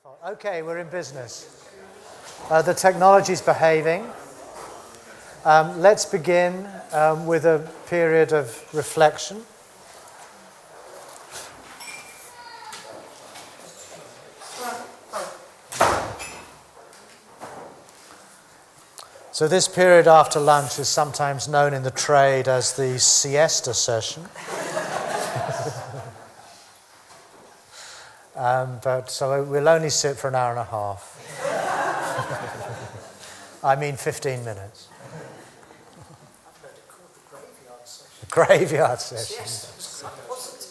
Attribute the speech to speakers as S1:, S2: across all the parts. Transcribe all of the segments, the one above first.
S1: Okay, we're in business. The technology's behaving. Let's begin with a period of reflection. So this period after lunch is sometimes known in the trade as the siesta session. So we'll only sit for an hour and a half. I mean 15 minutes.
S2: I've heard it called the graveyard session.
S1: The graveyard session.
S2: Yes, positive.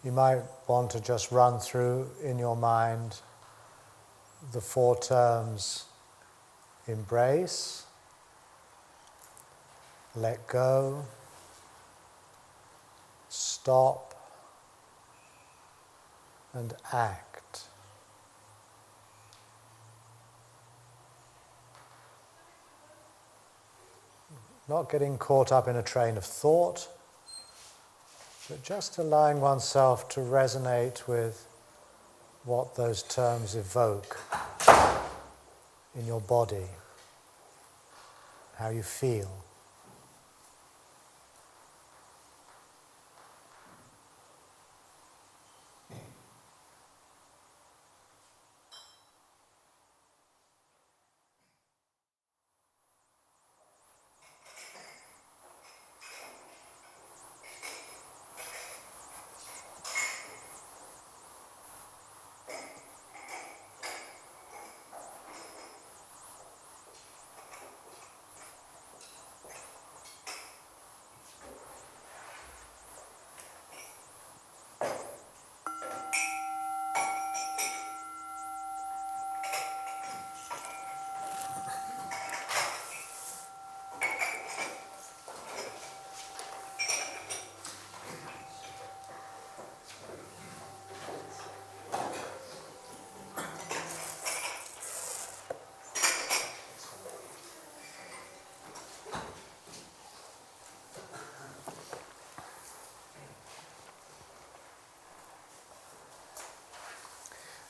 S1: You might want to just run through in your mind the four terms: embrace, let go, stop, and act. Not getting caught up in a train of thought, but just allowing oneself to resonate with what those terms evoke in your body, how you feel.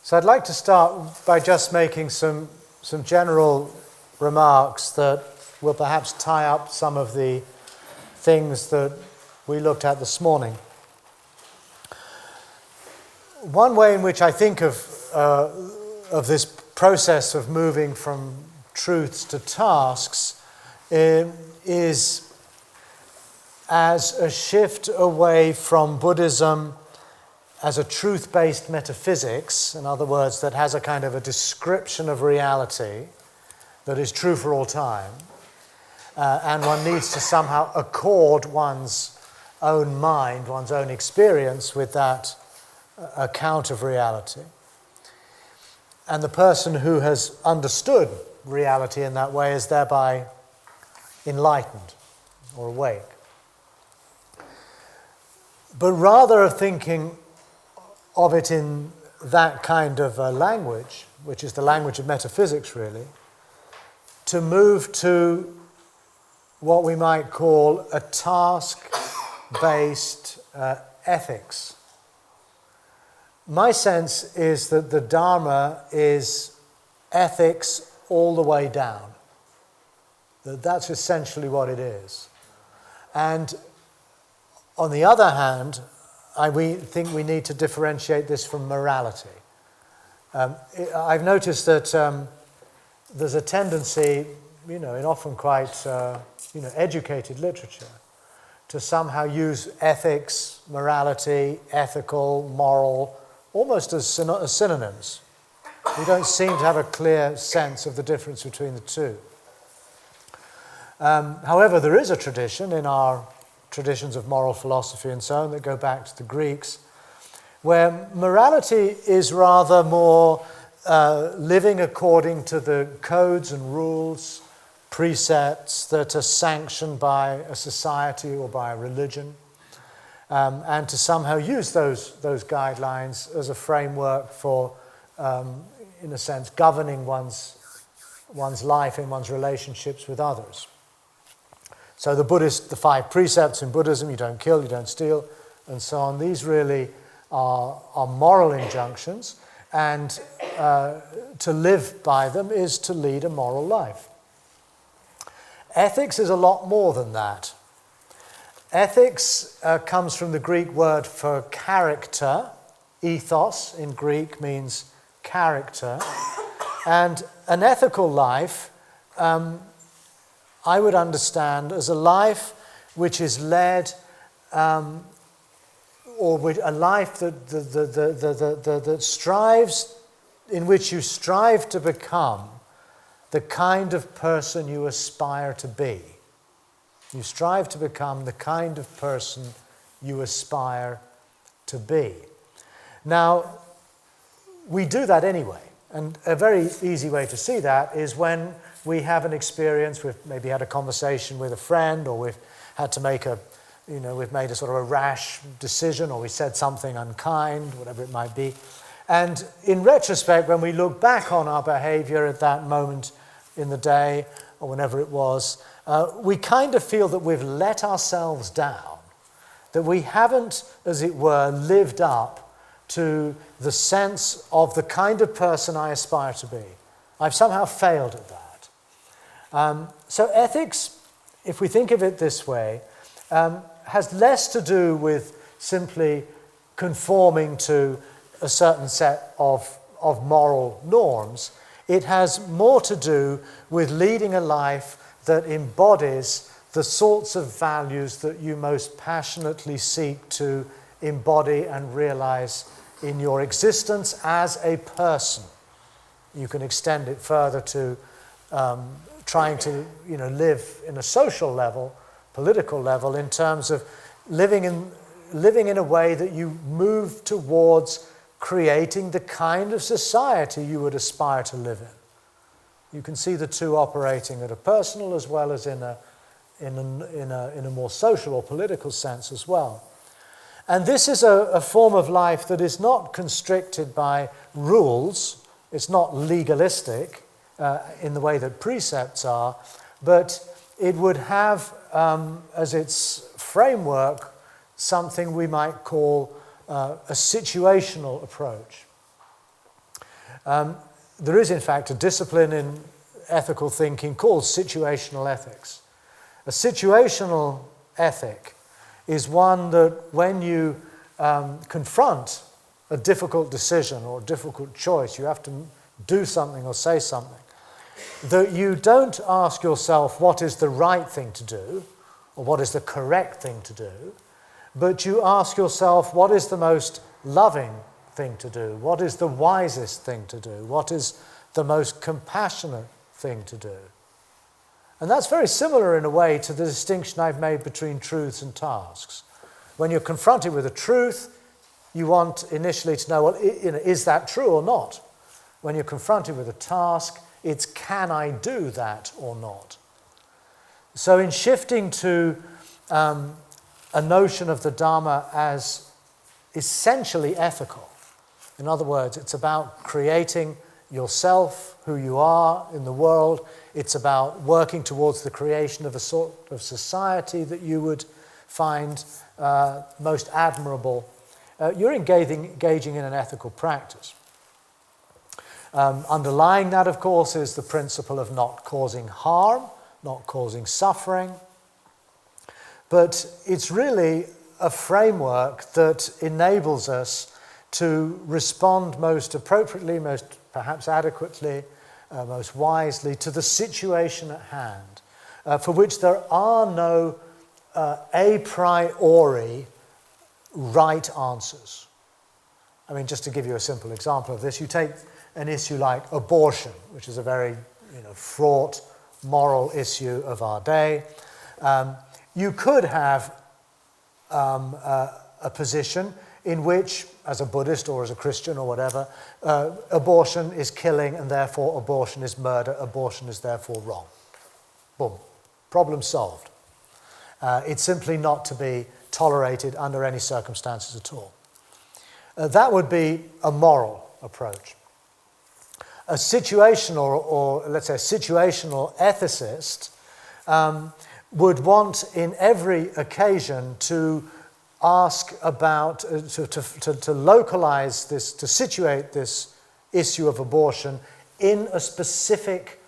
S1: So I'd like to start by just making some general remarks that will perhaps tie up some of the things that we looked at this morning. One way in which I think of this process of moving from truths to tasks is as a shift away from Buddhism as a truth-based metaphysics, in other words, that has a kind of a description of reality that is true for all time, and one needs to somehow accord one's own mind, one's own experience with that account of reality. And the person who has understood reality in that way is thereby enlightened or awake. But rather of thinking of it in that kind of language, which is the language of metaphysics really, to move to what we might call a task-based ethics. My sense is that the Dharma is ethics all the way down. That's essentially what it is. And on the other hand, we think we need to differentiate this from morality. I've noticed that there's a tendency, in often quite educated literature, to somehow use ethics, morality, ethical, moral, almost as synonyms. We don't seem to have a clear sense of the difference between the two. However, there is a tradition in our traditions of moral philosophy and so on that go back to the Greeks, where morality is rather more living according to the codes and rules precepts that are sanctioned by a society or by a religion, and to somehow use those guidelines as a framework for, in a sense, governing one's life and one's relationships with others. So the 5 precepts in Buddhism, you don't kill, you don't steal, and so on, these really are moral injunctions, and to live by them is to lead a moral life. Ethics is a lot more than that. Ethics comes from the Greek word for character. Ethos in Greek means character. And an ethical life, I would understand as a life which is led, or a life that strives, in which you strive to become the kind of person you aspire to be. You strive to become the kind of person you aspire to be. Now, we do that anyway. And a very easy way to see that is when we have an experience, we've maybe had a conversation with a friend, or we've had to make we've made a sort of a rash decision, or we said something unkind, whatever it might be. And in retrospect, when we look back on our behavior at that moment in the day, or whenever it was, we kind of feel that we've let ourselves down, that we haven't, as it were, lived up to the sense of the kind of person I aspire to be. I've somehow failed at that. So ethics, if we think of it this way, has less to do with simply conforming to a certain set of moral norms. It has more to do with leading a life that embodies the sorts of values that you most passionately seek to embody and realize in your existence as a person. You can extend it further to trying to live in a social level, political level, in terms of living in a way that you move towards creating the kind of society you would aspire to live in. You can see the two operating at a personal as well as in a more social or political sense as well. And this is a form of life that is not constricted by rules. It's not legalistic in the way that precepts are, but it would have as its framework something we might call a situational approach. There is, in fact, a discipline in ethical thinking called situational ethics. A situational ethic is one that when you confront a difficult decision or a difficult choice, you have to do something or say something, that you don't ask yourself what is the right thing to do or what is the correct thing to do, but you ask yourself what is the most loving thing to do, what is the wisest thing to do, what is the most compassionate thing to do. And that's very similar in a way to the distinction I've made between truths and tasks. When you're confronted with a truth, you want initially to know, well, is that true or not? When you're confronted with a task, it's can I do that or not? So in shifting to a notion of the Dharma as essentially ethical, in other words, it's about creating yourself, who you are in the world. It's about working towards the creation of a sort of society that you would find most admirable. You're engaging in an ethical practice. Underlying that, of course, is the principle of not causing harm, not causing suffering. But it's really a framework that enables us to respond most appropriately, most perhaps adequately, most wisely to the situation at hand, for which there are no a priori right answers. I mean, just to give you a simple example of this, you take an issue like abortion, which is a very fraught moral issue of our day. You could have a position in which, as a Buddhist or as a Christian or whatever, abortion is killing and therefore abortion is murder, abortion is therefore wrong. Boom. Problem solved. It's simply not to be tolerated under any circumstances at all. That would be a moral approach. A situational, or let's say a situational ethicist would want in every occasion to ask about, to localize this, to situate this issue of abortion in a specific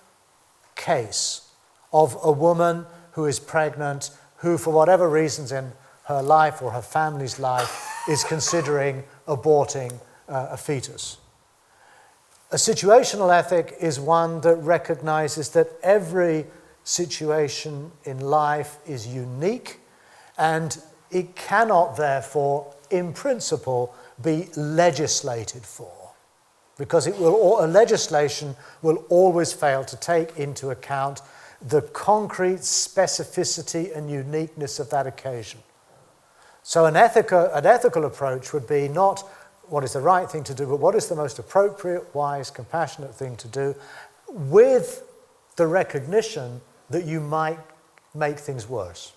S1: case of a woman who is pregnant, who for whatever reasons in her life or her family's life is considering aborting a fetus. A situational ethic is one that recognizes that every situation in life is unique and it cannot therefore, in principle, be legislated for, because a legislation will always fail to take into account the concrete specificity and uniqueness of that occasion. So an ethical approach would be not what is the right thing to do, but what is the most appropriate, wise, compassionate thing to do, with the recognition that you might make things worse.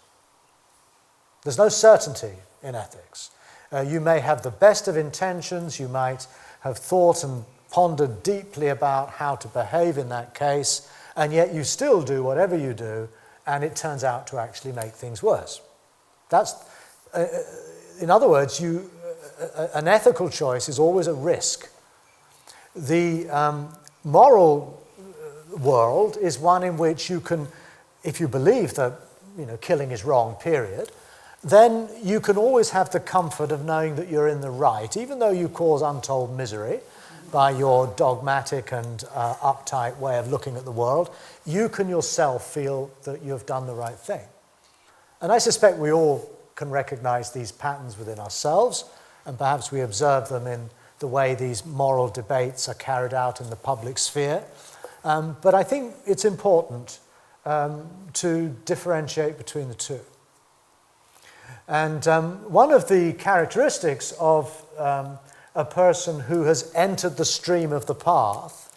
S1: There's no certainty in ethics. You may have the best of intentions, you might have thought and pondered deeply about how to behave in that case, and yet you still do whatever you do, and it turns out to actually make things worse. That's, in other words, an ethical choice is always a risk. The moral world is one in which you can, if you believe that killing is wrong, period, then you can always have the comfort of knowing that you're in the right, even though you cause untold misery by your dogmatic and uptight way of looking at the world. You can yourself feel that you've done the right thing. And I suspect we all can recognize these patterns within ourselves, and perhaps we observe them in the way these moral debates are carried out in the public sphere. But I think it's important to differentiate between the two. And one of the characteristics of a person who has entered the stream of the path,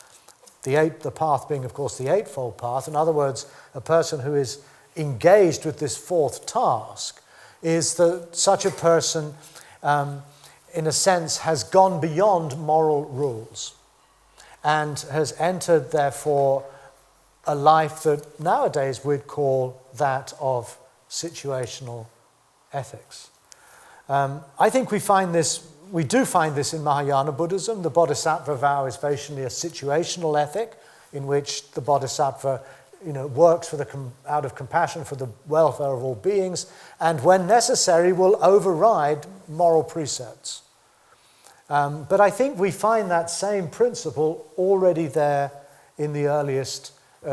S1: the path being, of course, the Eightfold Path, in other words, a person who is engaged with this fourth task, is that such a person, in a sense, has gone beyond moral rules and has entered, therefore, a life that nowadays we'd call that of situational ethics. I think we do find this in Mahayana Buddhism. The Bodhisattva vow is basically a situational ethic in which the Bodhisattva works out of compassion for the welfare of all beings, and when necessary will override moral precepts. But I think we find that same principle already there in the earliest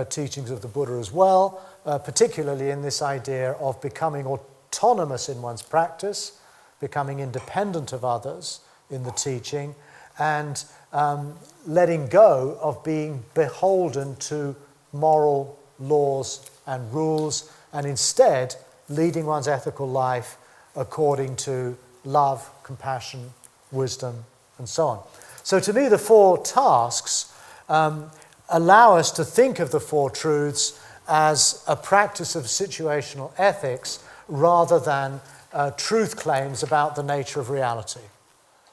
S1: teachings of the Buddha as well, particularly in this idea of becoming autonomous in one's practice, becoming independent of others in the teaching, and letting go of being beholden to moral laws and rules, and instead leading one's ethical life according to love, compassion, wisdom, and so on. So to me, the four tasks allow us to think of the Four Truths as a practice of situational ethics rather than truth claims about the nature of reality.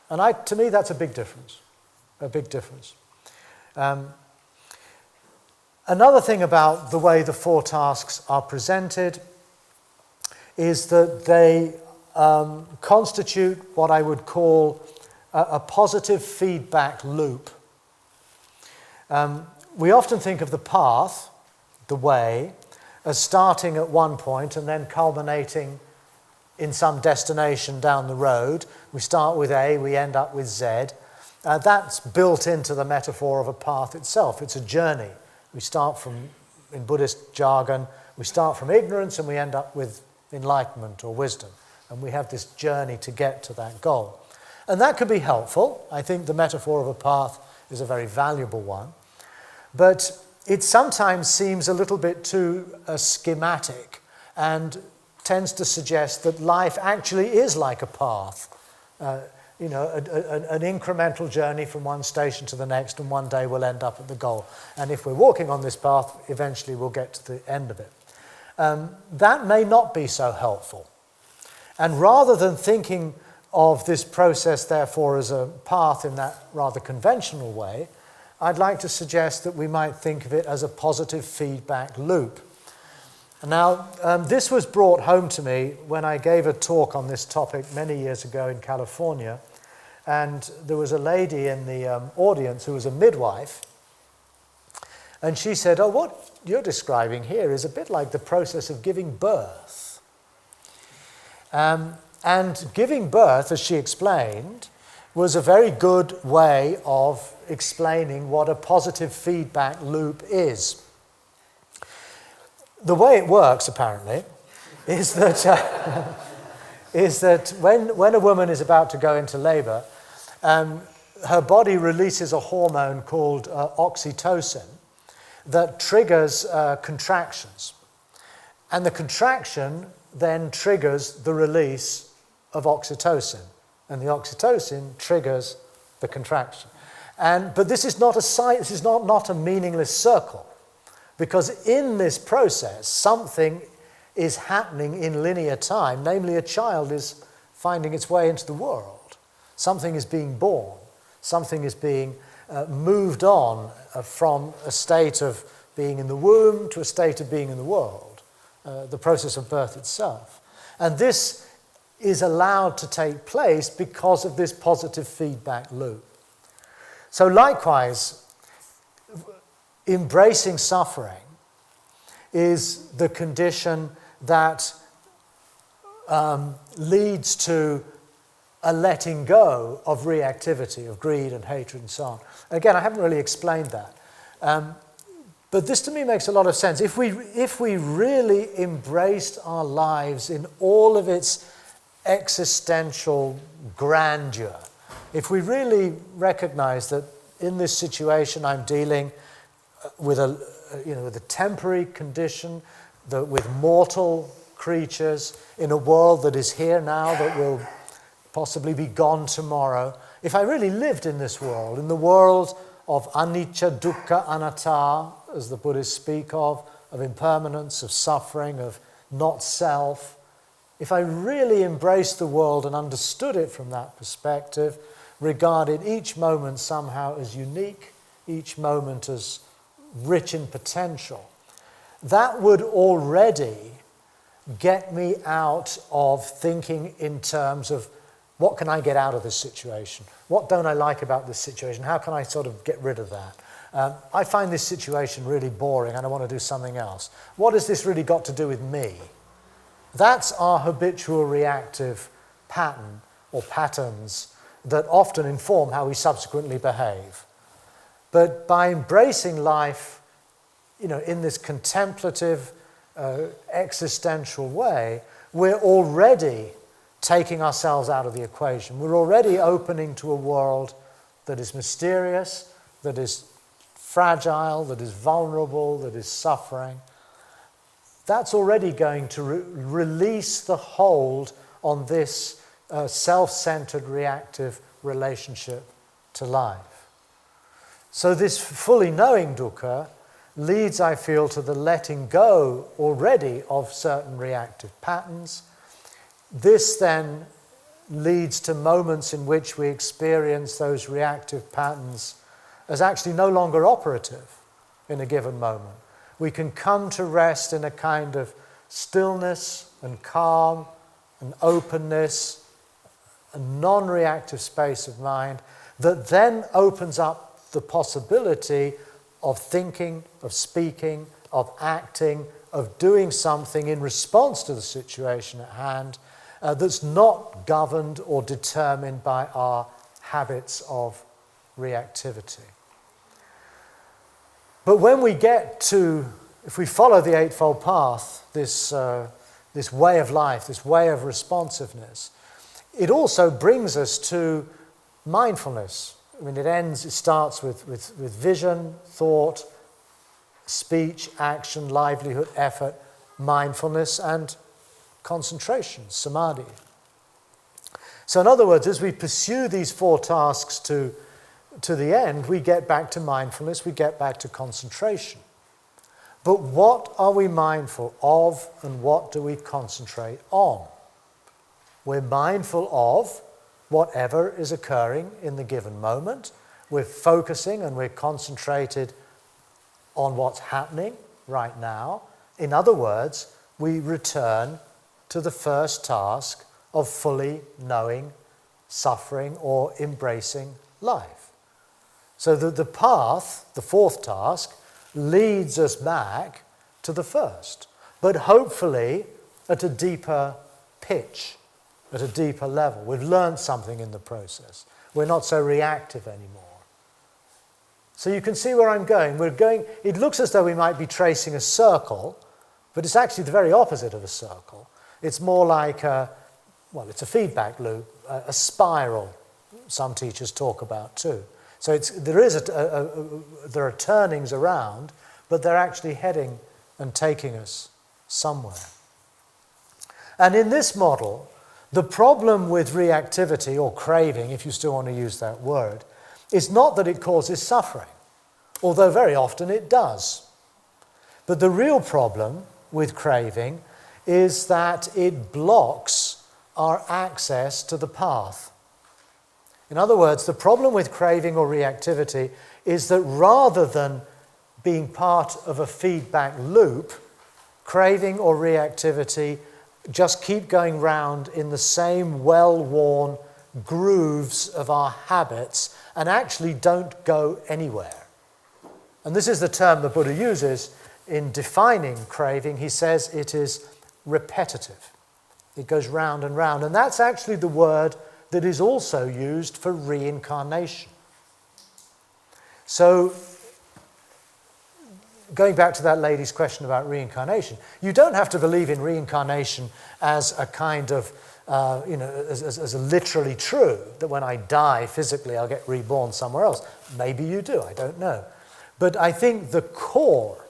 S1: And to me, that's a big difference. A big difference. Another thing about the way the four tasks are presented is that they constitute what I would call a positive feedback loop. We often think of the path, the way, as starting at one point and then culminating in some destination down the road. We start with A, we end up with Z. That's built into the metaphor of a path itself. It's a journey. We start from, in Buddhist jargon, we start from ignorance and we end up with enlightenment or wisdom. And we have this journey to get to that goal. And that could be helpful. I think the metaphor of a path is a very valuable one. But it sometimes seems a little bit too schematic and tends to suggest that life actually is like a path. An incremental journey from one station to the next, and one day we'll end up at the goal. And if we're walking on this path, eventually we'll get to the end of it. that may not be so helpful. And rather than thinking of this process, therefore, as a path in that rather conventional way, I'd like to suggest that we might think of it as a positive feedback loop. Now, this was brought home to me when I gave a talk on this topic many years ago in California, and there was a lady in the audience who was a midwife, and she said, "Oh, what you're describing here is a bit like the process of giving birth." And giving birth, as she explained, was a very good way of explaining what a positive feedback loop is. The way it works, apparently, is that, when a woman is about to go into labor, her body releases a hormone called oxytocin that triggers contractions. And the contraction then triggers the release of oxytocin. And the oxytocin triggers the contraction. But this is not a meaningless circle. Because in this process, something is happening in linear time, namely a child is finding its way into the world. Something is being born. Something is being moved on from a state of being in the womb to a state of being in the world, the process of birth itself. And this is allowed to take place because of this positive feedback loop. So likewise, embracing suffering is the condition that leads to a letting go of reactivity, of greed and hatred and so on. Again, I haven't really explained that. But this to me makes a lot of sense. If we really embraced our lives in all of its existential grandeur, if we really recognize that in this situation I'm dealing with a temporary condition, with mortal creatures in a world that is here now, that will possibly be gone tomorrow. If I really lived in this world, in the world of anicca, dukkha, anatta, as the Buddhists speak of impermanence, of suffering, of not self, if I really embraced the world and understood it from that perspective, regarded each moment somehow as unique, each moment as rich in potential, that would already get me out of thinking in terms of what can I get out of this situation? What don't I like about this situation? How can I sort of get rid of that? I find this situation really boring and I want to do something else. What has this really got to do with me? That's our habitual reactive pattern or patterns that often inform how we subsequently behave. But by embracing life, in this contemplative, existential way, we're already taking ourselves out of the equation. We're already opening to a world that is mysterious, that is fragile, that is vulnerable, that is suffering. That's already going to release the hold on this self-centered, reactive relationship to life. So this fully knowing dukkha leads, I feel, to the letting go already of certain reactive patterns. This then leads to moments in which we experience those reactive patterns as actually no longer operative in a given moment. We can come to rest in a kind of stillness and calm and openness, a non-reactive space of mind that then opens up the possibility of thinking, of speaking, of acting, of doing something in response to the situation at hand that's not governed or determined by our habits of reactivity. But when we get to, if we follow the Eightfold Path, this way of life, this way of responsiveness, it also brings us to mindfulness. I mean, it starts with vision, thought, speech, action, livelihood, effort, mindfulness, and concentration, samadhi. So in other words, as we pursue these four tasks to the end, we get back to mindfulness, we get back to concentration. But what are we mindful of and what do we concentrate on? We're mindful of whatever is occurring in the given moment. We're focusing and we're concentrated on what's happening right now. In other words, we return to the first task of fully knowing, suffering, or embracing life. So the path, the fourth task, leads us back to the first, but hopefully at a deeper pitch, at a deeper level. We've learned something in the process. We're not so reactive anymore. So you can see where I'm going. It looks as though we might be tracing a circle, but it's actually the very opposite of a circle. It's more like it's a feedback loop, a spiral, some teachers talk about too. So there are turnings around, but they're actually heading and taking us somewhere. And in this model, the problem with reactivity or craving, if you still want to use that word, is not that it causes suffering, although very often it does. But the real problem with craving is that it blocks our access to the path. In other words, the problem with craving or reactivity is that rather than being part of a feedback loop, craving or reactivity just keep going round in the same well-worn grooves of our habits and actually don't go anywhere. And this is the term the Buddha uses in defining craving. He says it is repetitive. It goes round and round. And that's actually the word that is also used for reincarnation. So, going back to that lady's question about reincarnation, you don't have to believe in reincarnation as a kind of, as a literally true, that when I die physically I'll get reborn somewhere else. Maybe you do, I don't know. But I think the core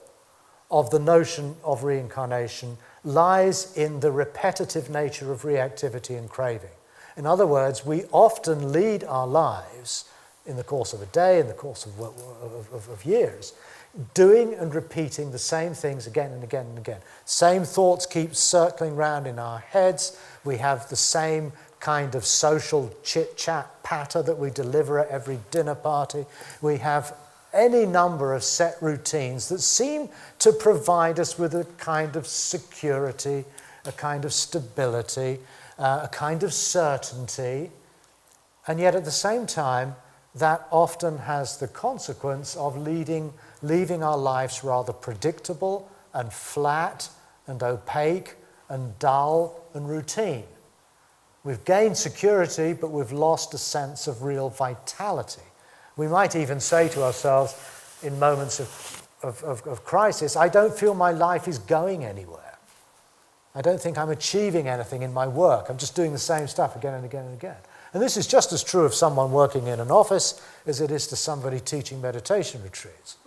S1: of the notion of reincarnation lies in the repetitive nature of reactivity and craving. In other words, we often lead our lives in the course of a day, in the course of years, doing and repeating the same things again and again and again. Same thoughts keep circling round in our heads. We have the same kind of social chit-chat patter that we deliver at every dinner party. We have any number of set routines that seem to provide us with a kind of security, a kind of stability, a kind of certainty. And yet at the same time, that often has the consequence of leaving our lives rather predictable and flat and opaque and dull and routine. We've gained security, but we've lost a sense of real vitality. We might even say to ourselves in moments of crisis, I don't feel my life is going anywhere. I don't think I'm achieving anything in my work. I'm just doing the same stuff again and again and again. And this is just as true of someone working in an office as it is to somebody teaching meditation retreats.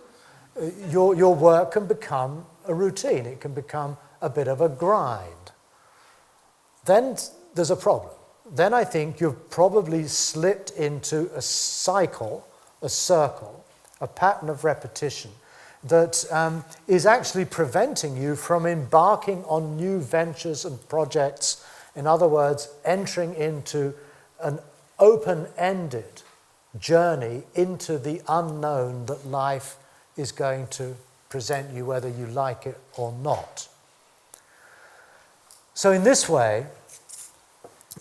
S1: Your work can become a routine. It can become a bit of a grind. Then there's a problem. Then I think you've probably slipped into a cycle, a circle, a pattern of repetition that is actually preventing you from embarking on new ventures and projects. In other words, entering into an open-ended journey into the unknown that life is going to present you, whether you like it or not. So in this way,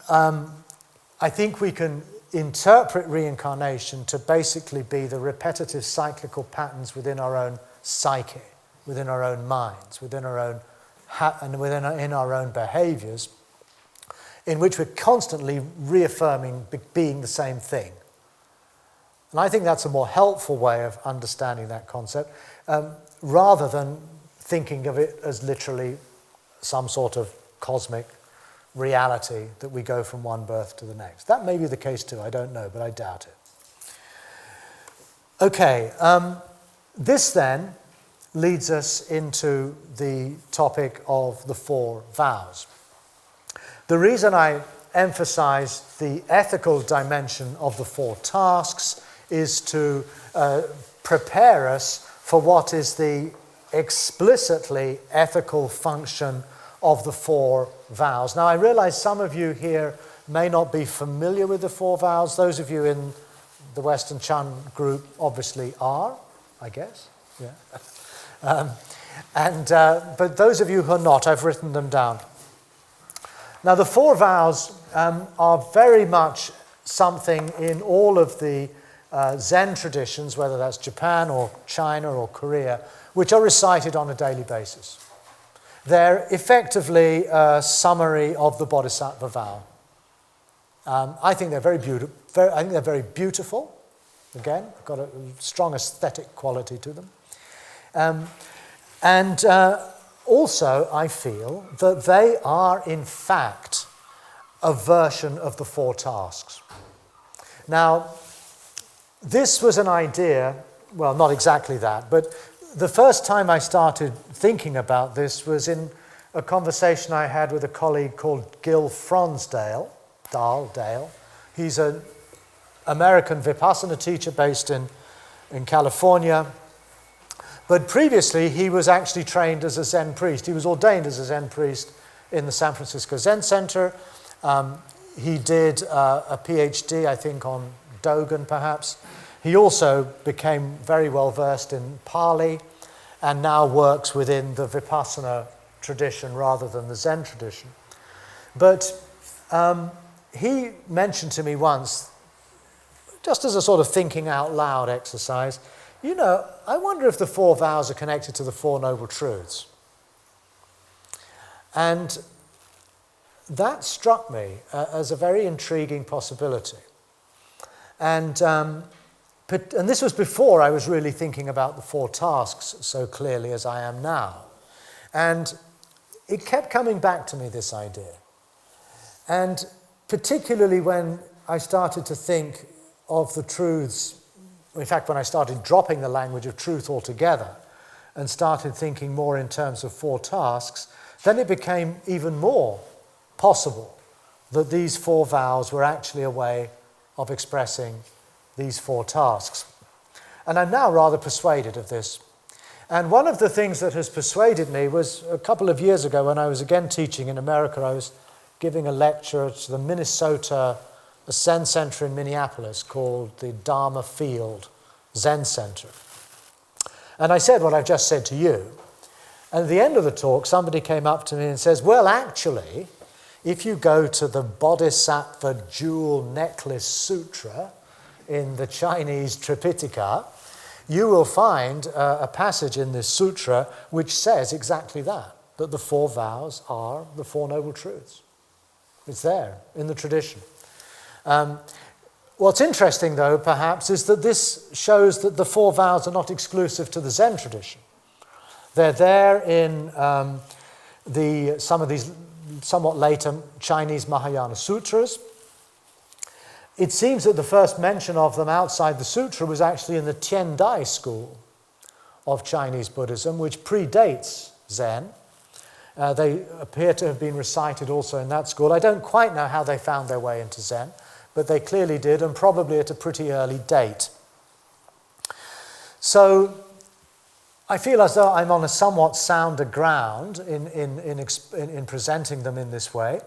S1: I think we can interpret reincarnation to basically be the repetitive cyclical patterns within our own psyche, within our own minds, within our own in our own behaviors, in which we're constantly reaffirming being the same thing. And I think that's a more helpful way of understanding that concept, rather than thinking of it as literally some sort of cosmic reality that we go from one birth to the next. That may be the case too, I don't know, but I doubt it. Okay, this then leads us into the topic of the Four Vows. The reason I emphasize the ethical dimension of the four tasks is to prepare us for what is the explicitly ethical function of the Four Vows. Now, I realize some of you here may not be familiar with the Four Vows. Those of you in the Western Chan group obviously are, I guess. Yeah. But those of you who are not, I've written them down. Now, the Four Vows are very much something in all of the Zen traditions, whether that's Japan or China or Korea, which are recited on a daily basis. They're effectively a summary of the Bodhisattva vow. I think they're very beautiful. I think they're very beautiful. Again, got a strong aesthetic quality to them. Also, I feel that they are, in fact, a version of the Four Tasks. Now, this was an idea, well, not exactly that, but the first time I started thinking about this was in a conversation I had with a colleague called Gil Fronsdale. He's an American Vipassana teacher based in California. But previously, he was actually trained as a Zen priest. He was ordained as a Zen priest in the San Francisco Zen Center. He did a PhD, I think, on Dogen, perhaps. He also became very well versed in Pali and now works within the Vipassana tradition rather than the Zen tradition. But he mentioned to me once, just as a sort of thinking out loud exercise, you know, I wonder if the Four Vows are connected to the Four Noble Truths. And that struck me as a very intriguing possibility. And this was before I was really thinking about the Four Tasks so clearly as I am now. And it kept coming back to me, this idea. And particularly when I started to think of the truths, in fact, when I started dropping the language of truth altogether and started thinking more in terms of four tasks, then it became even more possible that these four vows were actually a way of expressing these four tasks. And I'm now rather persuaded of this. And one of the things that has persuaded me was a couple of years ago when I was again teaching in America. I was giving a lecture to the Minnesota Zen Center in Minneapolis called the Dharma Field Zen Center. And I said what I've just said to you. And at the end of the talk, somebody came up to me and says, well, actually, if you go to the Bodhisattva Jewel Necklace Sutra in the Chinese Tripitaka, you will find a passage in this sutra which says exactly that the four vows are the Four Noble Truths. It's there in the tradition. What's interesting, though, perhaps, is that this shows that the four vows are not exclusive to the Zen tradition. They're there in some of these somewhat later Chinese Mahayana sutras. It seems that the first mention of them outside the sutra was actually in the Tiandai school of Chinese Buddhism, which predates Zen. They appear to have been recited also in that school. I don't quite know how they found their way into Zen, but they clearly did, and probably at a pretty early date. So I feel as though I'm on a somewhat sounder ground in presenting them in this way.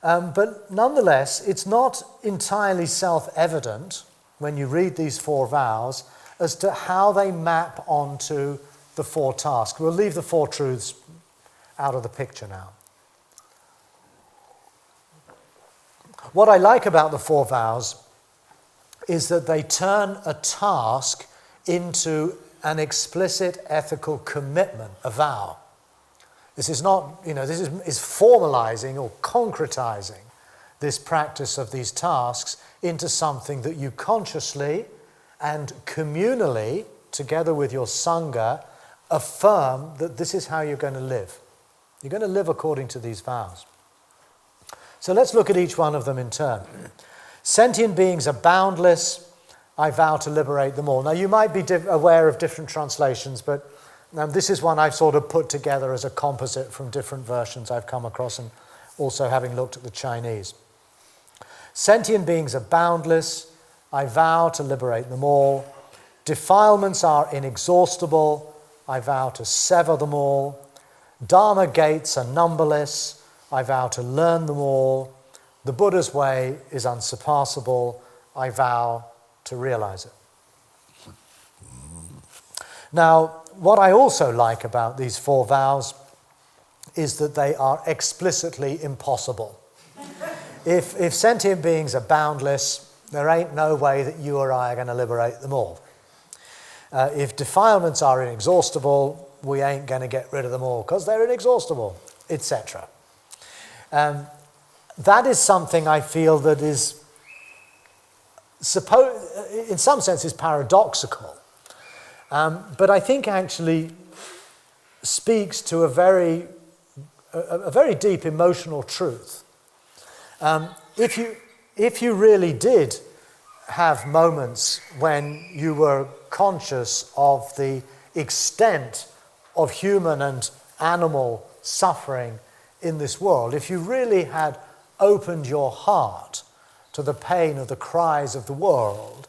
S1: But nonetheless, it's not entirely self-evident when you read these four vows as to how they map onto the four tasks. We'll leave the four truths out of the picture now. What I like about the four vows is that they turn a task into an explicit ethical commitment, a vow. This is not, this is formalizing or concretizing this practice of these tasks into something that you consciously and communally, together with your Sangha, affirm that this is how you're going to live. You're going to live according to these vows. So let's look at each one of them in turn. Sentient beings are boundless. I vow to liberate them all. Now, you might be aware of different translations, but this is one I've sort of put together as a composite from different versions I've come across, and also having looked at the Chinese. Sentient beings are boundless. I vow to liberate them all. Defilements are inexhaustible. I vow to sever them all. Dharma gates are numberless, I vow to learn them all. The Buddha's way is unsurpassable, I vow to realize it. Now, what I also like about these four vows is that they are explicitly impossible. If sentient beings are boundless, there ain't no way that you or I are going to liberate them all. If defilements are inexhaustible, we ain't going to get rid of them all because they're inexhaustible, etc. That is something I feel that is, in some sense, is paradoxical, but I think actually speaks to a very deep emotional truth. If you really did have moments when you were conscious of the extent of human and animal suffering in this world, if you really had opened your heart to the pain of the cries of the world,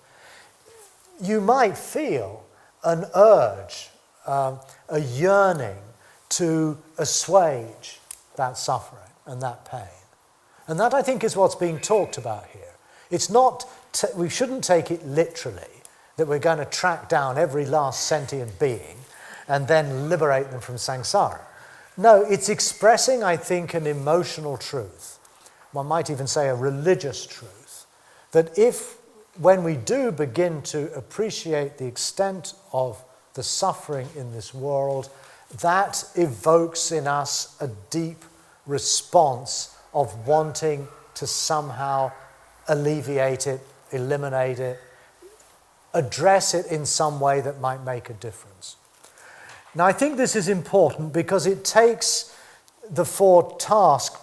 S1: you might feel an urge, a yearning to assuage that suffering and that pain. And that, I think, is what's being talked about here. It's not, we shouldn't take it literally that we're going to track down every last sentient being and then liberate them from samsara. No, it's expressing, I think, an emotional truth. One might even say a religious truth. That when we do begin to appreciate the extent of the suffering in this world, that evokes in us a deep response of wanting to somehow alleviate it, eliminate it, address it in some way that might make a difference. Now, I think this is important because it takes the four task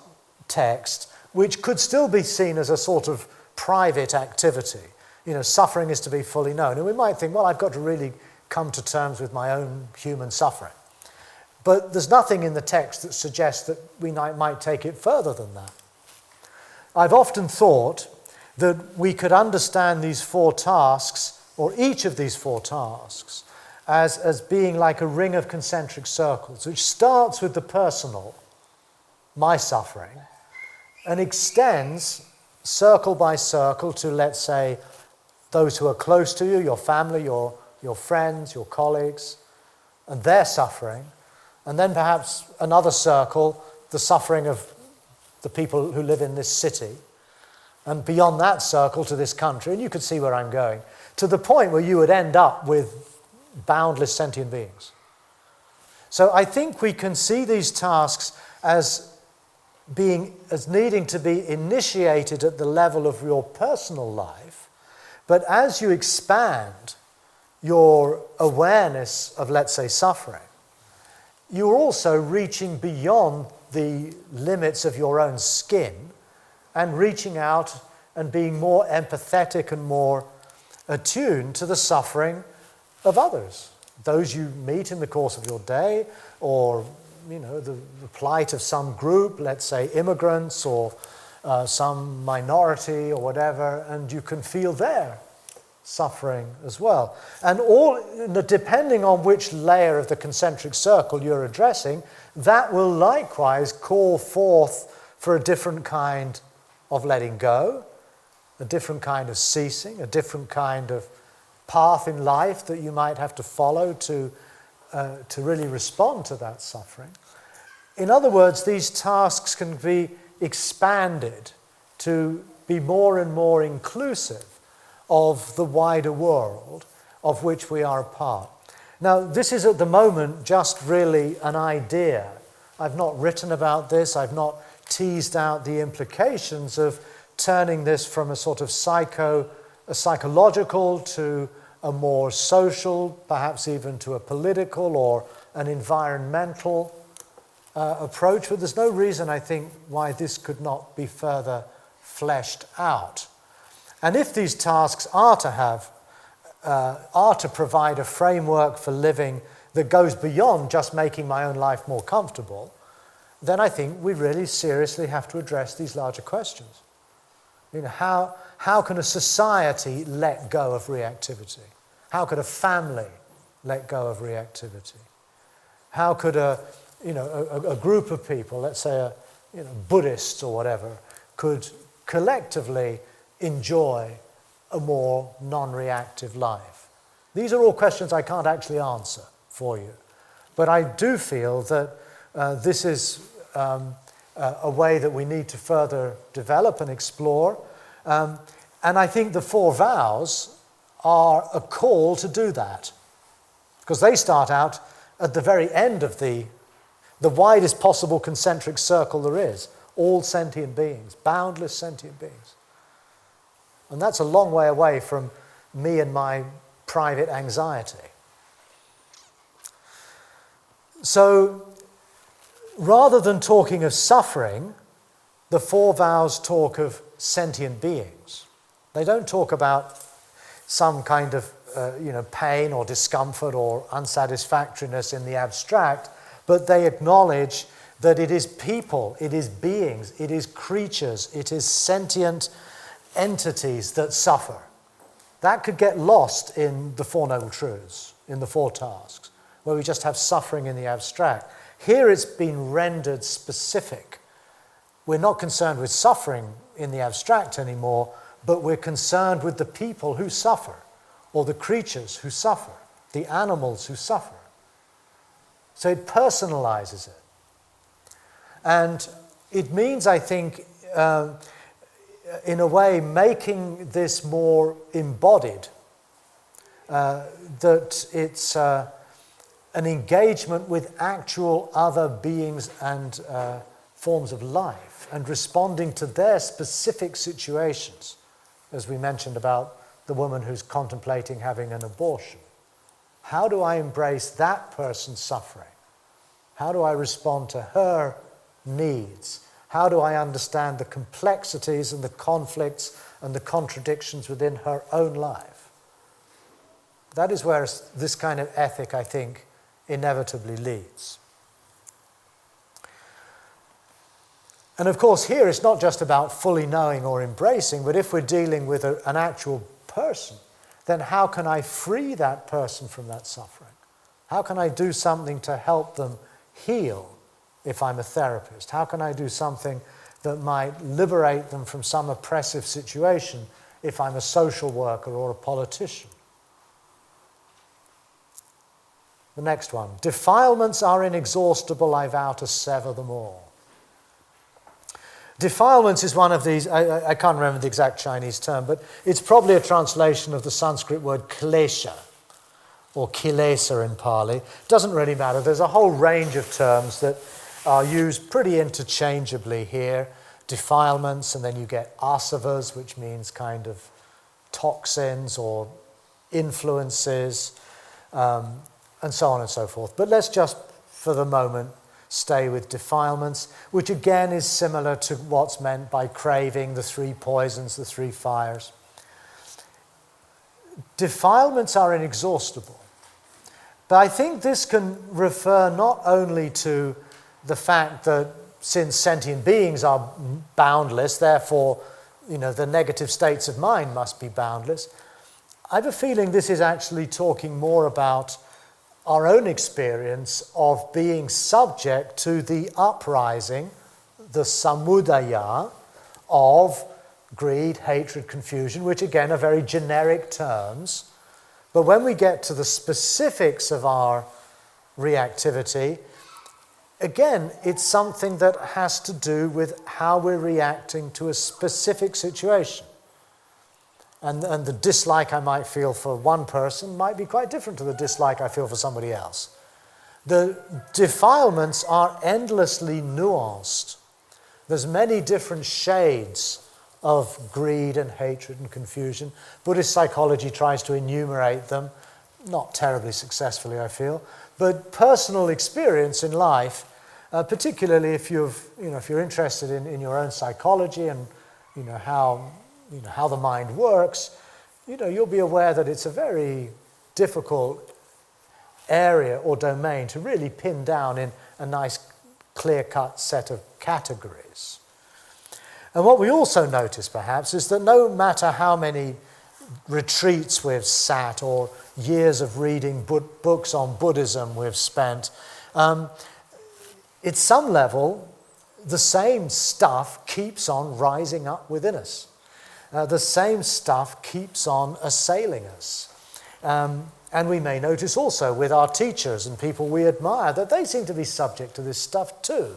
S1: text, which could still be seen as a sort of private activity. You know, suffering is to be fully known. And we might think, well, I've got to really come to terms with my own human suffering. But there's nothing in the text that suggests that we might take it further than that. I've often thought that we could understand these four tasks, or each of these four tasks, as being like a ring of concentric circles, which starts with the personal, my suffering, and extends circle by circle to, let's say, those who are close to you, your family, your friends, your colleagues, and their suffering, and then perhaps another circle, the suffering of the people who live in this city, and beyond that circle to this country, and you could see where I'm going, to the point where you would end up with boundless sentient beings. So I think we can see these tasks as needing to be initiated at the level of your personal life, but as you expand your awareness of, let's say, suffering, you're also reaching beyond the limits of your own skin and reaching out and being more empathetic and more attuned to the suffering of others, those you meet in the course of your day, or the plight of some group, let's say immigrants or some minority or whatever, and you can feel their suffering as well. And depending on which layer of the concentric circle you're addressing, that will likewise call forth for a different kind of letting go, a different kind of ceasing, a different kind of path in life that you might have to follow to really respond to that suffering. In other words, these tasks can be expanded to be more and more inclusive of the wider world of which we are a part. Now, this is at the moment just really an idea. I've not written about this. I've not teased out the implications of turning this from a sort of psychological to a more social, perhaps even to a political or an environmental approach. But there's no reason, I think, why this could not be further fleshed out. And if these tasks are to provide a framework for living that goes beyond just making my own life more comfortable, then I think we really seriously have to address these larger questions. How can a society let go of reactivity? How could a family let go of reactivity? How could a group of people, let's say Buddhists or whatever, could collectively enjoy a more non-reactive life? These are all questions I can't actually answer for you. But I do feel that this is a way that we need to further develop and explore. And I think the Four Vows are a call to do that. Because they start out at the very end of the widest possible concentric circle there is. All sentient beings, boundless sentient beings. And that's a long way away from me and my private anxiety. So, rather than talking of suffering, the Four Vows talk of sentient beings. They don't talk about some kind of pain or discomfort or unsatisfactoriness in the abstract, but they acknowledge that it is people, it is beings, it is creatures, it is sentient entities that suffer. That could get lost in the Four Noble Truths, in the Four Tasks, where we just have suffering in the abstract. Here it's been rendered specific. We're not concerned with suffering in the abstract anymore, but we're concerned with the people who suffer, or the creatures who suffer, the animals who suffer. So it personalizes it. And it means, I think, in a way, making this more embodied, that it's an engagement with actual other beings and forms of life, and responding to their specific situations, as we mentioned about the woman who's contemplating having an abortion. How do I embrace that person's suffering? How do I respond to her needs? How do I understand the complexities and the conflicts and the contradictions within her own life? That is where this kind of ethic, I think, inevitably leads. And of course, here it's not just about fully knowing or embracing, but if we're dealing with an actual person, then how can I free that person from that suffering? How can I do something to help them heal if I'm a therapist? How can I do something that might liberate them from some oppressive situation if I'm a social worker or a politician? The next one. Defilements are inexhaustible, I vow to sever them all. Defilements is one of these, I can't remember the exact Chinese term, but it's probably a translation of the Sanskrit word klesha, or kilesa in Pali. Doesn't really matter. There's a whole range of terms that are used pretty interchangeably here. Defilements, and then you get asavas, which means kind of toxins or influences, and so on and so forth. But let's just, for the moment, stay with defilements, which again is similar to what's meant by craving, the three poisons, the three fires. Defilements are inexhaustible. But I think this can refer not only to the fact that since sentient beings are boundless, therefore, the negative states of mind must be boundless. I have a feeling this is actually talking more about our own experience of being subject to the uprising, the samudaya of greed, hatred, confusion, which again are very generic terms. But when we get to the specifics of our reactivity, again, it's something that has to do with how we're reacting to a specific situation. And the dislike I might feel for one person might be quite different to the dislike I feel for somebody else. The defilements are endlessly nuanced. There's many different shades of greed and hatred and confusion. Buddhist psychology tries to enumerate them, not terribly successfully, I feel. But personal experience in life, particularly if you're interested in your own psychology and how the mind works, you'll be aware that it's a very difficult area or domain to really pin down in a nice clear-cut set of categories. And what we also notice perhaps is that no matter how many retreats we've sat or years of reading books on Buddhism we've spent, At some level, the same stuff keeps on rising up within us. The same stuff keeps on assailing us. And we may notice also with our teachers and people we admire that they seem to be subject to this stuff too.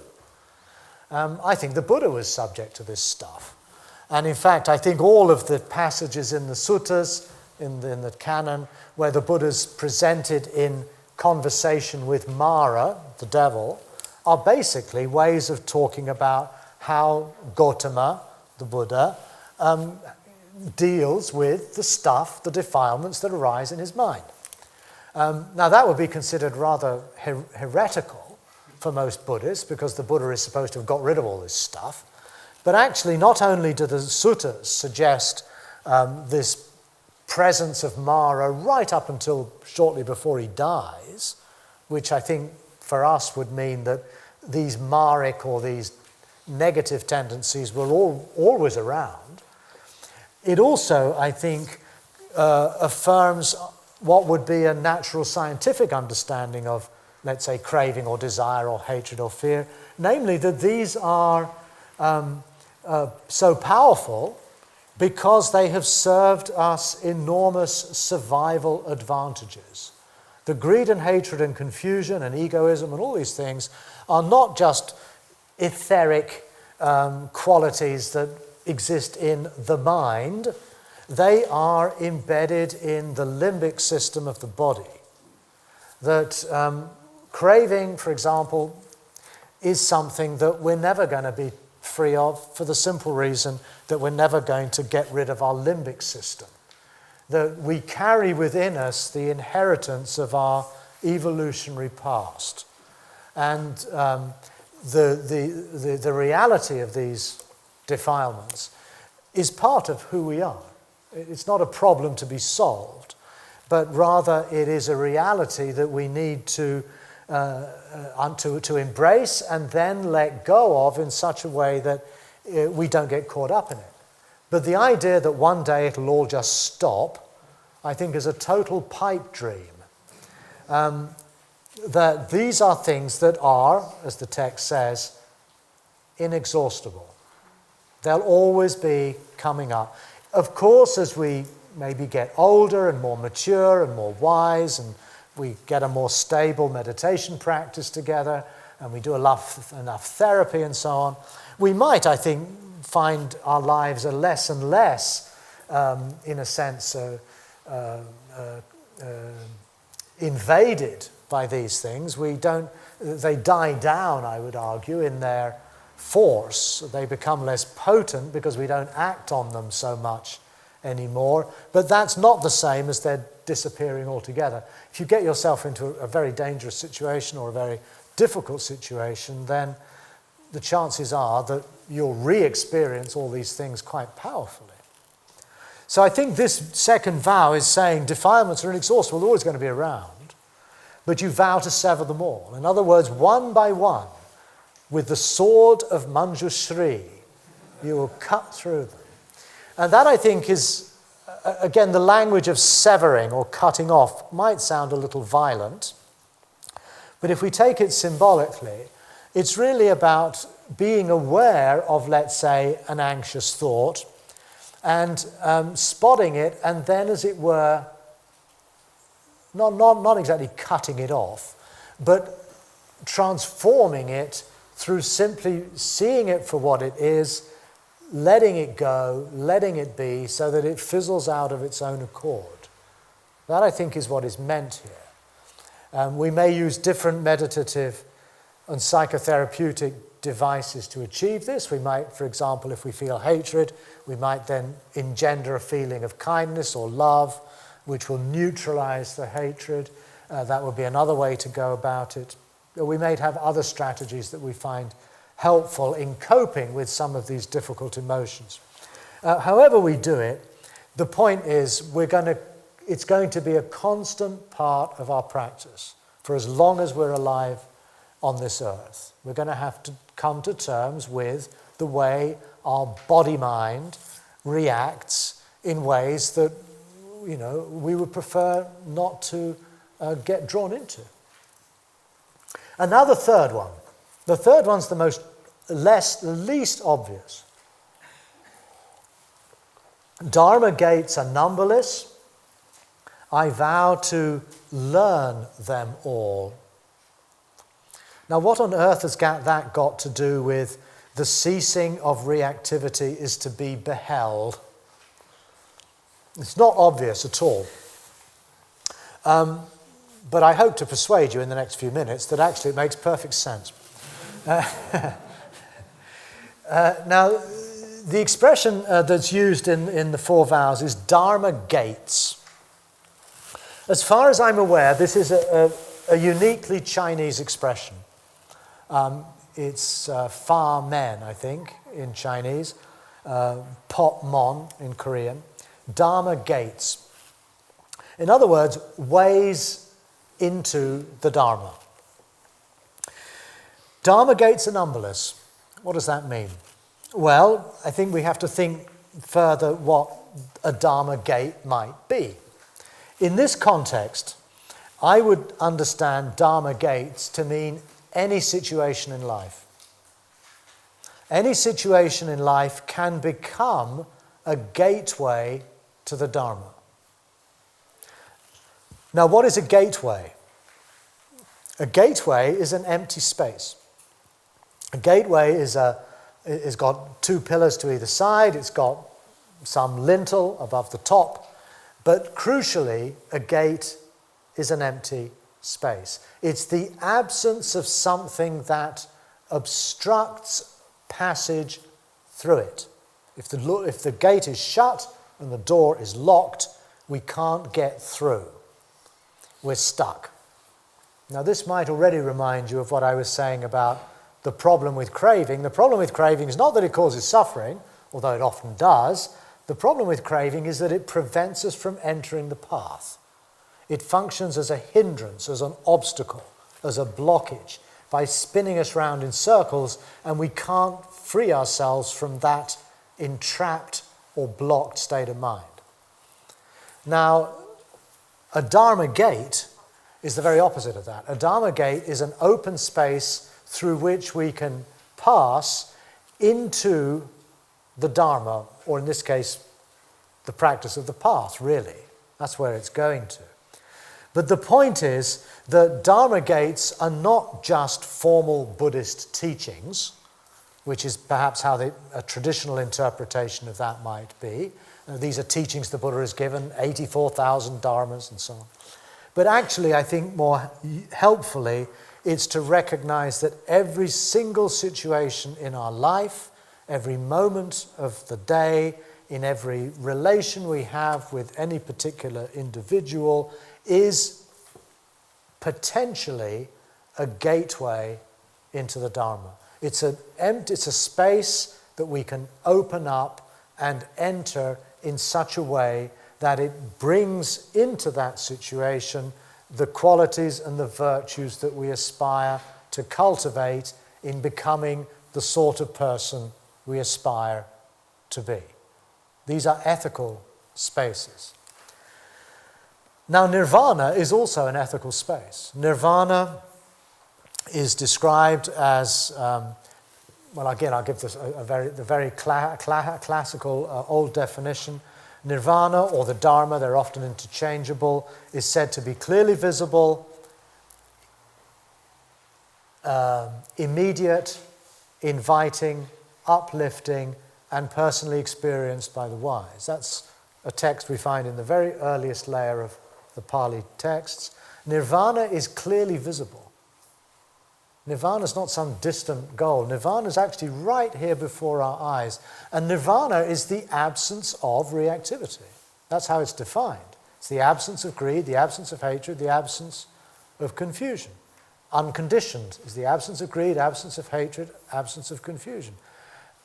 S1: I think the Buddha was subject to this stuff. And in fact, I think all of the passages in the suttas, in the canon, where the Buddha's presented in conversation with Mara, the devil, are basically ways of talking about how Gautama, the Buddha, deals with the stuff, the defilements that arise in his mind. Now that would be considered rather heretical for most Buddhists, because the Buddha is supposed to have got rid of all this stuff. But actually, not only do the suttas suggest this presence of Mara right up until shortly before he dies, which I think for us would mean that these Maric or these negative tendencies were always around. It also, I think, affirms what would be a natural scientific understanding of, let's say, craving or desire or hatred or fear, namely that these are so powerful because they have served us enormous survival advantages. The greed and hatred and confusion and egoism and all these things are not just etheric qualities that exist in the mind. They are embedded in the limbic system of the body. That craving, for example, is something that we're never going to be free of for the simple reason that we're never going to get rid of our limbic system. That we carry within us the inheritance of our evolutionary past. And the reality of these defilements is part of who we are. It's not a problem to be solved, but rather it is a reality that we need to embrace and then let go of in such a way that we don't get caught up in it. But the idea that one day it'll all just stop, I think, is a total pipe dream. That these are things that are, as the text says, inexhaustible. They'll always be coming up. Of course, as we maybe get older and more mature and more wise, and we get a more stable meditation practice together, and we do enough therapy and so on, we might, I think, find our lives are less and less, in a sense, invaded by these things. They die down, I would argue, in their force. They become less potent because we don't act on them so much anymore. But that's not the same as they're disappearing altogether. If you get yourself into a very dangerous situation or a very difficult situation, then the chances are that you'll re-experience all these things quite powerfully. So I think this second vow is saying defilements are inexhaustible, they're always going to be around, but you vow to sever them all. In other words, one by one, with the sword of Manjushri, you will cut through them. And that, I think, is, again, the language of severing or cutting off might sound a little violent, but if we take it symbolically, it's really about being aware of, let's say, an anxious thought and spotting it, and then, as it were, not exactly cutting it off, but transforming it through simply seeing it for what it is, letting it go, letting it be, so that it fizzles out of its own accord. That, I think, is what is meant here. We may use different meditative and psychotherapeutic devices to achieve this. We might, for example, if we feel hatred, we might then engender a feeling of kindness or love, which will neutralize the hatred. That would be another way to go about it. We may have other strategies that we find helpful in coping with some of these difficult emotions. However we do it, the point is it's going to be a constant part of our practice for as long as we're alive on this earth. We're going to have to come to terms with the way our body-mind reacts in ways that, we would prefer not to get drawn into. And now the third one. The third one's the least obvious. Dharma gates are numberless. I vow to learn them all. Now, what on earth has that got to do with the ceasing of reactivity is to be beheld? It's not obvious at all. But I hope to persuade you in the next few minutes that actually it makes perfect sense. Now, the expression that's used in the Four Vows is Dharma gates. As far as I'm aware, this is a uniquely Chinese expression. It's Fa Men, I think, in Chinese, Pot Mon in Korean. Dharma gates. In other words, ways into the Dharma. Dharma gates are numberless. What does that mean? Well, I think we have to think further what a Dharma gate might be. In this context, I would understand Dharma gates to mean any situation in life. Any situation in life can become a gateway to the Dharma. Now, what is a gateway? A gateway is an empty space. A gateway is got two pillars to either side, it's got some lintel above the top, but crucially, a gate is an empty space. It's the absence of something that obstructs passage through it. If the gate is shut and the door is locked, we can't get through. We're stuck. Now, this might already remind you of what I was saying about the problem with craving. The problem with craving is not that it causes suffering, although it often does. The problem with craving is that it prevents us from entering the path. It functions as a hindrance, as an obstacle, as a blockage, by spinning us round in circles, and we can't free ourselves from that entrapped or blocked state of mind. Now, a Dharma gate is the very opposite of that. A Dharma gate is an open space through which we can pass into the Dharma, or in this case, the practice of the path, really. That's where it's going to. But the point is that Dharma gates are not just formal Buddhist teachings, which is perhaps how a traditional interpretation of that might be. These are teachings the Buddha has given, 84,000 dharmas and so on. But actually, I think more helpfully, it's to recognize that every single situation in our life, every moment of the day, in every relation we have with any particular individual, is potentially a gateway into the Dharma. It's a space that we can open up and enter in such a way that it brings into that situation the qualities and the virtues that we aspire to cultivate in becoming the sort of person we aspire to be. These are ethical spaces. Now, nirvana is also an ethical space. Nirvana is described as, well, again, I'll give this the very classical old definition. Nirvana, or the Dharma, they're often interchangeable, is said to be clearly visible, immediate, inviting, uplifting, and personally experienced by the wise. That's a text we find in the very earliest layer of the Pali texts. Nirvana is clearly visible. Nirvana is not some distant goal. Nirvana is actually right here before our eyes. And nirvana is the absence of reactivity. That's how it's defined. It's the absence of greed, the absence of hatred, the absence of confusion. Unconditioned is the absence of greed, absence of hatred, absence of confusion.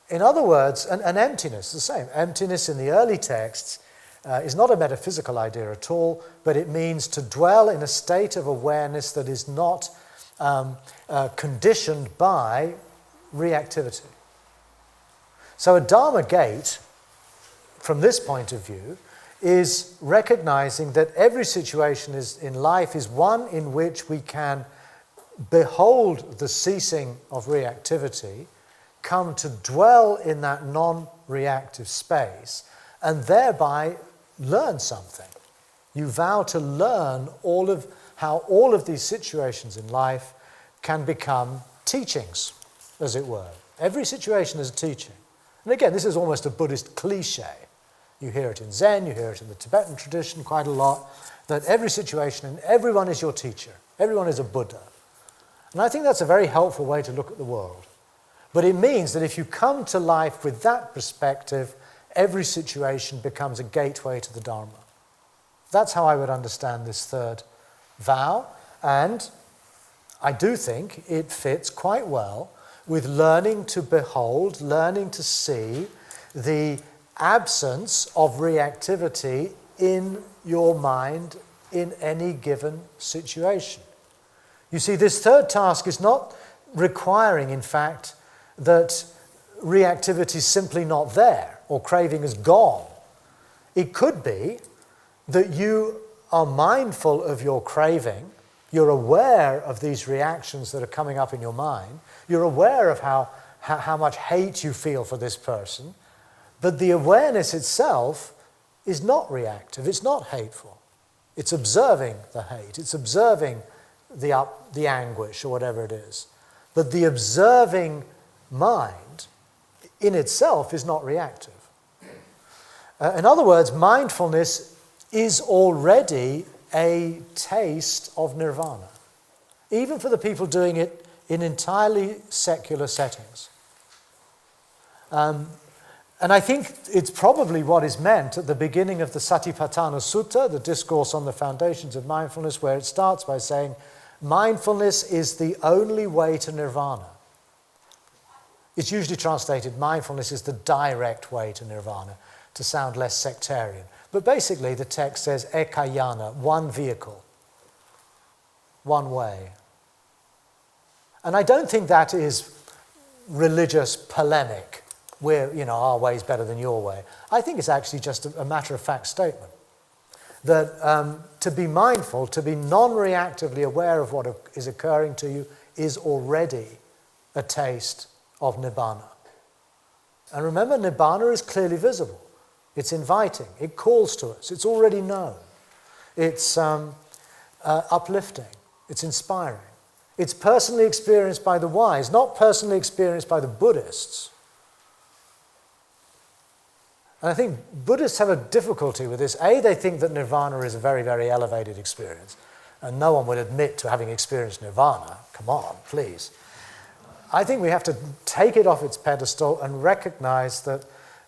S1: In other words, an emptiness, the same. Emptiness in the early texts is not a metaphysical idea at all, but it means to dwell in a state of awareness that is not conditioned by reactivity. So a Dharma gate, from this point of view, is recognizing that every situation in life is one in which we can behold the ceasing of reactivity, come to dwell in that non-reactive space, and thereby learn something. You vow to learn how all of these situations in life can become teachings, as it were. Every situation is a teaching. And again, this is almost a Buddhist cliche. You hear it in Zen, you hear it in the Tibetan tradition quite a lot, that every situation and everyone is your teacher. Everyone is a Buddha. And I think that's a very helpful way to look at the world. But it means that if you come to life with that perspective, every situation becomes a gateway to the Dharma. That's how I would understand this third vow, and I do think it fits quite well with learning to behold, learning to see the absence of reactivity in your mind in any given situation. You see, this third task is not requiring, in fact, that reactivity is simply not there or craving is gone. It could be that you are mindful of your craving, you're aware of these reactions that are coming up in your mind, you're aware of how much hate you feel for this person, but the awareness itself is not reactive, it's not hateful. It's observing the hate, it's observing the anguish or whatever it is. But the observing mind in itself is not reactive. In other words, mindfulness is already a taste of nirvana, even for the people doing it in entirely secular settings. And I think it's probably what is meant at the beginning of the Satipatthana Sutta, the discourse on the foundations of mindfulness, where it starts by saying, mindfulness is the only way to nirvana. It's usually translated, mindfulness is the direct way to nirvana, to sound less sectarian. But basically the text says ekayana, one vehicle, one way. And I don't think that is religious polemic, where, our way is better than your way. I think it's actually just a matter-of-fact statement. That to be mindful, to be non-reactively aware of what is occurring to you is already a taste of Nibbana. And remember, Nibbana is clearly visible. It's inviting. It calls to us. It's already known. It's uplifting. It's inspiring. It's personally experienced by the wise, not personally experienced by the Buddhists. And I think Buddhists have a difficulty with this. A, they think that nirvana is a very, very elevated experience. And no one would admit to having experienced nirvana. Come on, please. I think we have to take it off its pedestal and recognize that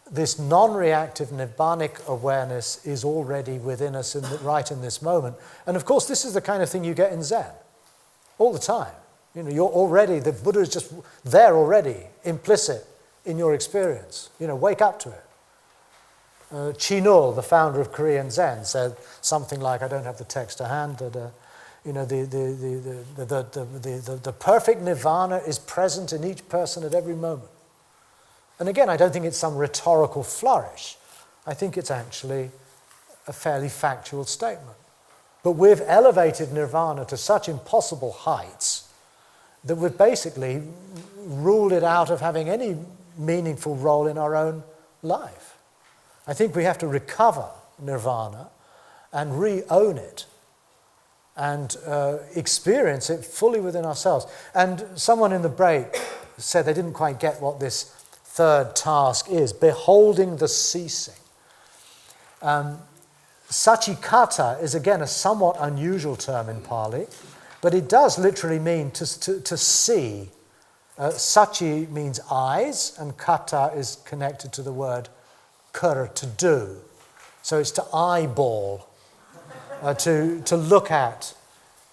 S1: this non-reactive nibbanic awareness is already within us right in this moment. And of course, this is the kind of thing you get in Zen all the time. You're already, the Buddha is just there already, implicit in your experience. Wake up to it. Chinul, the founder of Korean Zen, said something like, I don't have the text to hand, that the perfect nirvana is present in each person at every moment. And again, I don't think it's some rhetorical flourish. I think it's actually a fairly factual statement. But we've elevated nirvana to such impossible heights that we've basically ruled it out of having any meaningful role in our own life. I think we have to recover nirvana and re-own it and experience it fully within ourselves. And someone in the break said they didn't quite get what this third task is, beholding the ceasing. Sachikata is again a somewhat unusual term in Pali, but it does literally mean to see. Sachi means eyes, and kata is connected to the word kara, to do. So it's to eyeball, to look at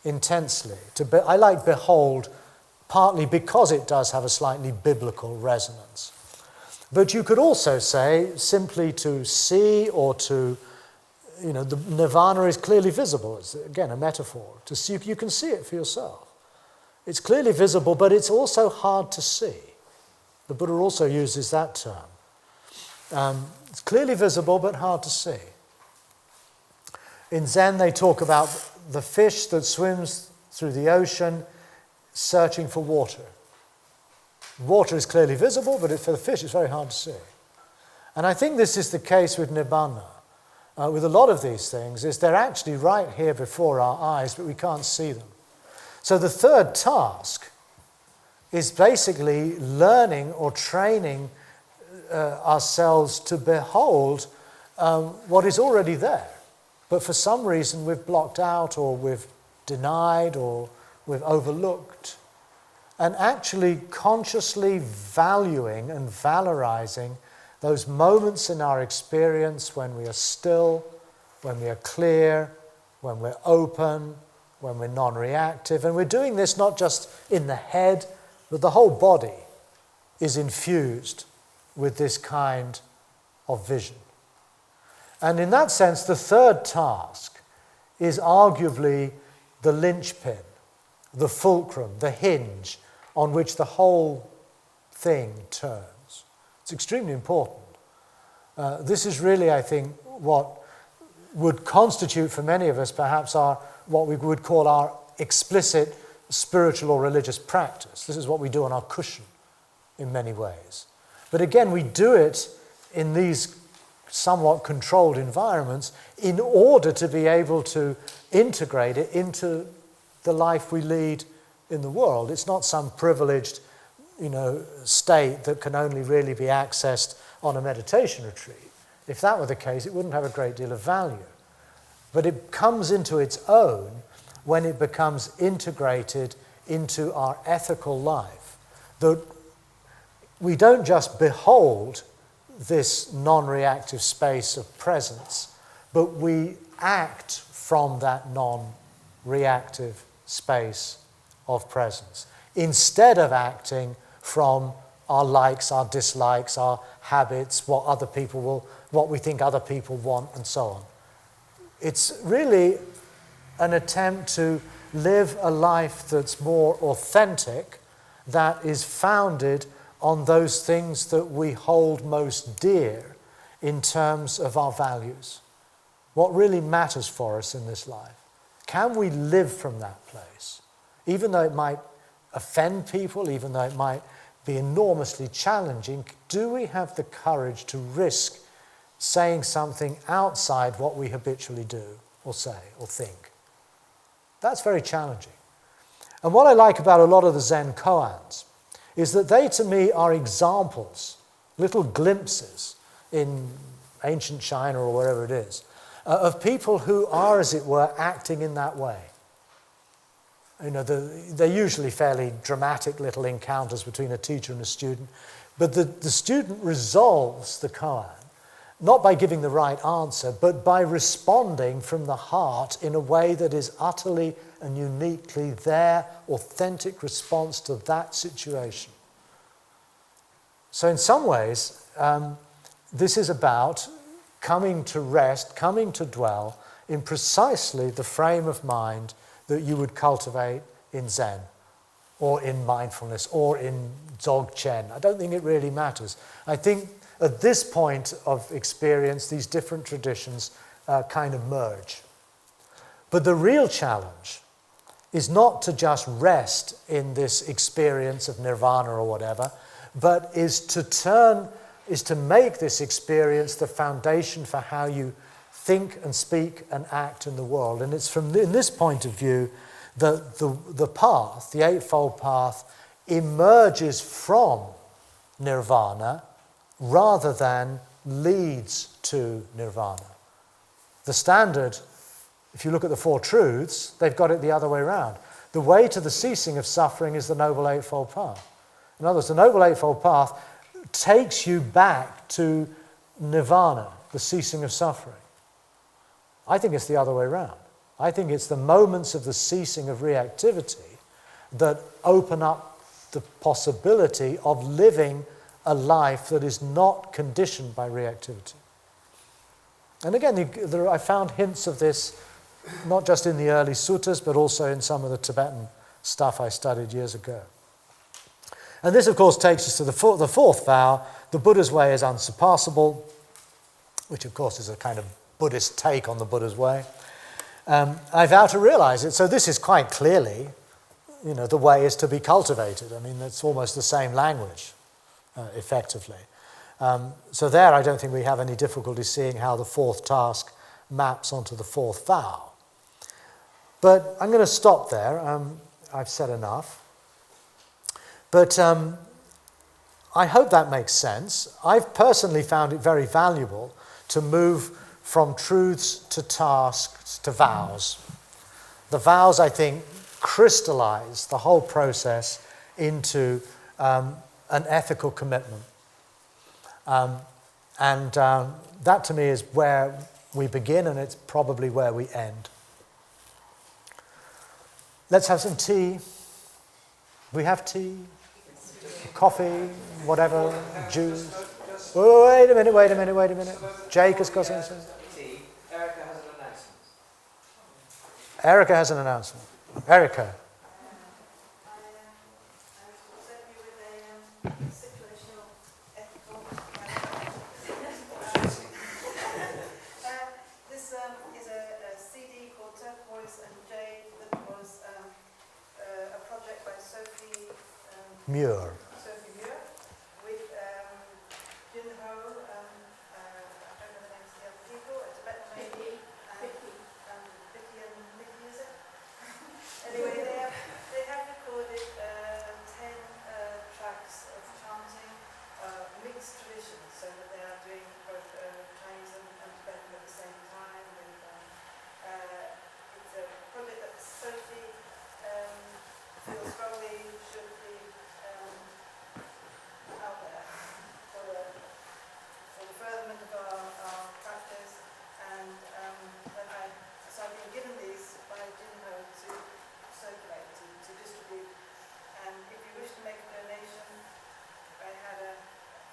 S1: intensely. I like behold partly because it does have a slightly biblical resonance. But you could also say simply to see, or to, the nirvana is clearly visible. It's again a metaphor. To see, you can see it for yourself. It's clearly visible, but it's also hard to see. The Buddha also uses that term. It's clearly visible, but hard to see. In Zen, they talk about the fish that swims through the ocean, searching for water. Water is clearly visible, but for the fish it's very hard to see. And I think this is the case with nibbana. With a lot of these things, is they're actually right here before our eyes, but we can't see them. So the third task is basically learning or training ourselves to behold what is already there. But for some reason we've blocked out, or we've denied, or we've overlooked. And actually consciously valuing and valorizing those moments in our experience when we are still, when we are clear, when we're open, when we're non-reactive. And we're doing this not just in the head, but the whole body is infused with this kind of vision. And in that sense, the third task is arguably the linchpin, the fulcrum, the hinge on which the whole thing turns. It's extremely important. This is really, I think, what would constitute for many of us perhaps what we would call our explicit spiritual or religious practice. This is what we do on our cushion in many ways. But again, we do it in these somewhat controlled environments in order to be able to integrate it into the life we lead in the world. It's not some privileged, state that can only really be accessed on a meditation retreat. If that were the case, it wouldn't have a great deal of value. But it comes into its own when it becomes integrated into our ethical life. That we don't just behold this non-reactive space of presence, but we act from that non-reactive space of presence, instead of acting from our likes, our dislikes, our habits, what we think other people want, and so on. It's really an attempt to live a life that's more authentic, that is founded on those things that we hold most dear in terms of our values. What really matters for us in this life. Can we live from that place? Even though it might offend people, even though it might be enormously challenging, do we have the courage to risk saying something outside what we habitually do or say or think? That's very challenging. And what I like about a lot of the Zen koans is that they, to me, are examples, little glimpses in ancient China or wherever it is, of people who are, as it were, acting in that way. They're usually fairly dramatic little encounters between a teacher and a student, but the student resolves the koan, not by giving the right answer, but by responding from the heart in a way that is utterly and uniquely their authentic response to that situation. So in some ways, this is about coming to rest, coming to dwell in precisely the frame of mind that you would cultivate in Zen, or in mindfulness, or in Dzogchen. I don't think it really matters. I think at this point of experience, these different traditions kind of merge. But the real challenge is not to just rest in this experience of nirvana or whatever, but is to make this experience the foundation for how you think and speak and act in the world. And it's in this point of view that the path, the Eightfold Path, emerges from nirvana rather than leads to nirvana. The standard, if you look at the Four Truths, they've got it the other way around. The way to the ceasing of suffering is the Noble Eightfold Path. In other words, the Noble Eightfold Path takes you back to nirvana, the ceasing of suffering. I think it's the other way around. I think it's the moments of the ceasing of reactivity that open up the possibility of living a life that is not conditioned by reactivity. And again, I found hints of this not just in the early suttas, but also in some of the Tibetan stuff I studied years ago. And this, of course, takes us to the fourth vow. The Buddha's way is unsurpassable, which, of course, is a kind of Buddhist take on the Buddha's way. I vow to realize it. So this is quite clearly the way is to be cultivated. I mean, it's almost the same language, effectively. So there, I don't think we have any difficulty seeing how the fourth task maps onto the fourth vow. But I'm going to stop there. I've said enough. But I hope that makes sense. I've personally found it very valuable to move from truths to tasks to vows. The vows, I think, crystallize the whole process into an ethical commitment. And that, to me, is where we begin, and it's probably where we end. Let's have some tea. We have tea, coffee, whatever, juice. Oh, wait a minute. Jake has got something to say. Erica has an announcement. Erica. Muir.
S3: Sophie Muir, with Jin Ho, I don't know the names of the other people, a Tibetan lady, Vicky and Nikki, is it? Anyway, they have recorded 10 tracks of chanting, mixed traditions, so that they are doing both Chinese and Tibetan at the same time. It's a project that Sophie feels strongly should be out there for the furtherment of our practice, and so I've been given these by Jinho to circulate, to distribute, and if you wish to make a donation, I had a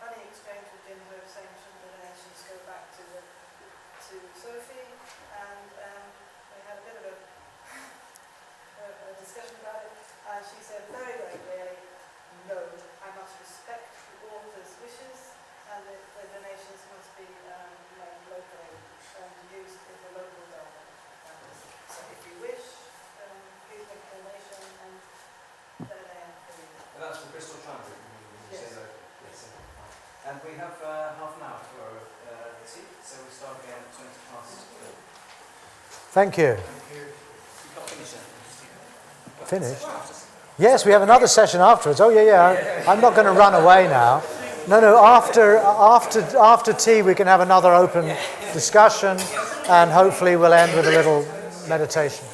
S3: funny exchange with Jinho saying should the donations go back to Sophie, and we had a bit of a discussion about it. She said very, very clearly, no, I must respect the author's wishes, and the donations must be made locally and used in the local dogma. So if you wish, please make a donation, and there they are.
S4: And that's the Bristol Transit.
S3: Yes.
S4: Yes. And we have half an hour for tea, so we start again at 20 past 2.
S1: Thank you.
S4: You've got to finish it.
S1: Finished? Yes, we have another session afterwards. Oh, yeah. I'm not going to run away now. No, after tea we can have another open discussion, and hopefully we'll end with a little meditation.